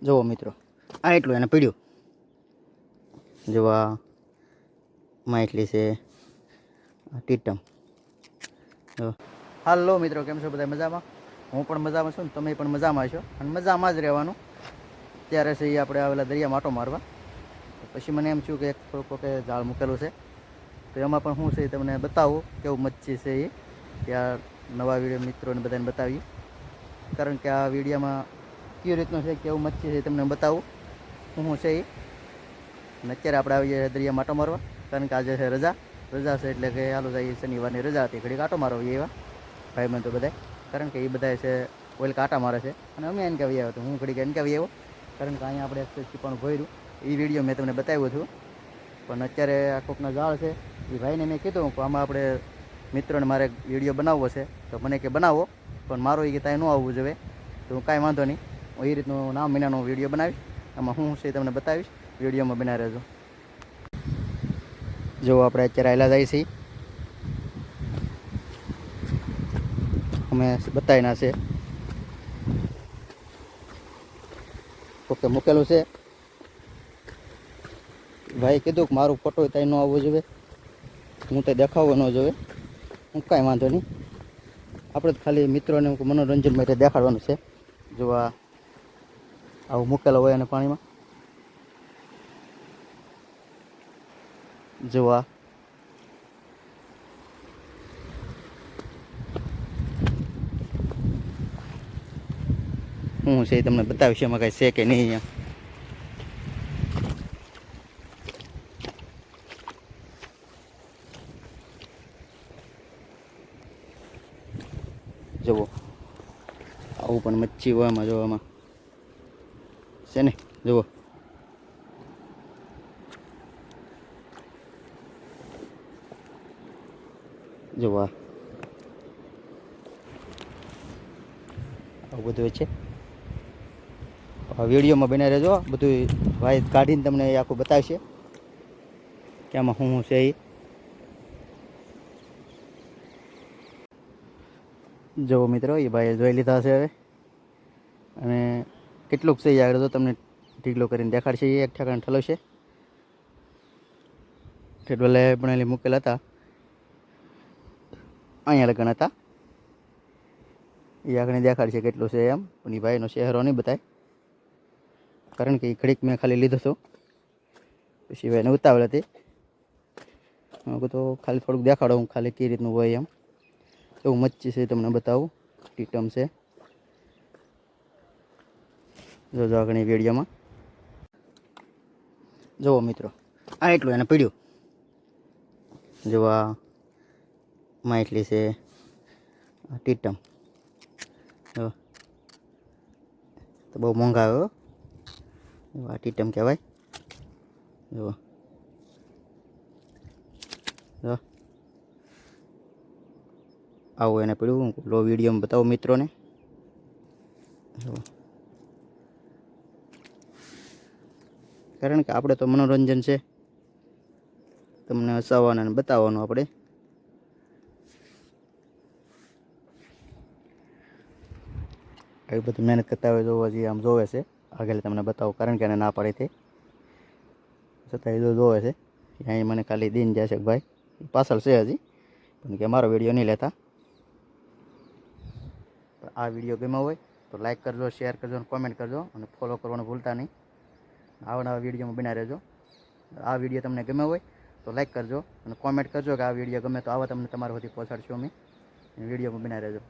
જુઓ મિત્રો, આ એટલું એને પીડ્યું. જોવા માછલી છે, ટીટમ. હાલો મિત્રો, કેમ છો બધા? મજામાં? હું પણ મજામાં છું ને તમે પણ મજામાં છો, અને મજામાં જ રહેવાનું. ત્યારે છે એ આપણે આવેલા દરિયા માટો મારવા. પછી મને એમ થયું કે એક થોડુંક કે જાળ મૂકેલું છે, તો એમાં પણ શું છે તમને બતાવું કેવું મચ્છી છે એ. ત્યાં નવા વિડીયો મિત્રોને બધાને બતાવી, કારણ કે આ વિડીયોમાં કેવી રીતનું છે, કેવું મચ્છી છે તમને બતાવું શું છે એ. અને અત્યારે આપણે આવીએ દરિયા માટો મારવા, કારણ કે આજે છે રજા છે, એટલે કે હાલો જાય શનિવારની રજા હતી, ઘડી કાંટો મારવા એવા ભાઈબંધ તો બધા, કારણ કે એ બધા છે ઓઇલ કાંટા મારે છે, અને અમે એને કહેવી આવ્યો તો હું ઘડી એને કહેવી આવ્યો, કારણ કે અહીંયા આપણે ચીપણું ભર્યું એ વિડીયો મેં તમને બતાવ્યું હતું. પણ અત્યારે આ કોકના જાળ છે એ ભાઈને મેં કીધું કે આમાં આપણે મિત્રોને મારે વિડીયો બનાવવો છે, તો મને કે બનાવો, પણ મારો એ કે ત્યાં ન આવવું જોઈએ. તો હું કાંઈ વાંધો નહીં, હું એ રીતનું નામ મહિનાનો વિડીયો બનાવીશ, આમાં હું છે તમને બતાવીશ, વિડીયોમાં બના રહેજો. જો આપણે અત્યારે આયલા જાય છીએ, અમે બતાવી ના છે ઓકે મૂકેલું છે. ભાઈ કીધું કે મારું ફોટો ત્યાં ન આવવો જોઈએ, હું તો દેખાવો ન જોઈએ. હું કાંઈ વાંધો નહીં, આપણે ખાલી મિત્રોને મનોરંજન માટે દેખાડવાનું છે. જો આવું મૂકેલો હોય અને પાણીમાં જોવા શું છે એ તમને બતાવીશ, એમાં કાંઈ છે કે નહીં. અહીંયા જુઓ, આવું પણ મચ્છી હોય આમાં, જોવામાં છે ને. જુઓ, જુઓ આવું બધું છે. વિડીયોમાં બના રહેજો, બધું ભાઈ કાઢીને તમને એ આખું બતાવશે કે આમાં શું છે એ. જો મિત્રો, એ ભાઈએ જોઈ લીધા હશે હવે, અને કેટલુંક છે એ આગળ તો તમને ઢીકલો કરીને દેખાડશે. એ એક ઠેકાણે ઠલો છે, ઠેડવલે ભણેલી મૂકેલા હતા, અહીંયા લગન હતા. એ આગળ દેખાડશે કેટલું છે એમ, પણ એ ભાઈનો ચહેરો નહીં બતાય, કારણ કે એ ઘડીક મેં ખાલી લીધો હતો, પછી ભાઈને ઉતાવળ હતી. તો ખાલી થોડુંક દેખાડો હું ખાલી કઈ રીતનું હોય એમ. એવું મચ્છી છે તમને બતાવું, ટીટમ છે. જોજો આગળની વિડીયોમાં. જુઓ મિત્રો, આ એટલું એને પીડ્યું. જોવા માછલી છે, ટીટમ. જો તો બહુ મોંઘા આવ્યો, આ ટીટમ કહેવાય. જુઓ, જો આવું એને પડ્યું, લો વિડીયોમાં બતાવો મિત્રોને. કારણ કે આપણે તો મનોરંજન છે, તમને હસાવવાનું અને બતાવવાનું. આપણે આવી બધી મહેનત કરતા હોય જોવા જઈએ, આમ જોવે છે આગળ તમને બતાવો, કારણ કે એને ના પાડી હતી છતાં એ જોવે છે. અહીં મને ખાલી દઈને જાય છે ભાઈ, પાછળ છે હજી, પણ કે મારો વિડીયો નહીં લેતા. આ વિડીયો ગમ્યો હોય તો લાઈક કરજો, શેર કરજો અને કોમેન્ટ કરજો, અને ફોલો કરવાનું ભૂલતા નહીં. આવા નવા વિડીયોમાં બના રહેજો. આ વિડીયો તમને ગમ્યો હોય તો લાઈક કરજો અને કોમેન્ટ કરજો કે આ વિડીયો ગમે તો આવા તમને તમારા સુધી પહોંચાડશું અમે. વિડીયોમાં બના રહેજો.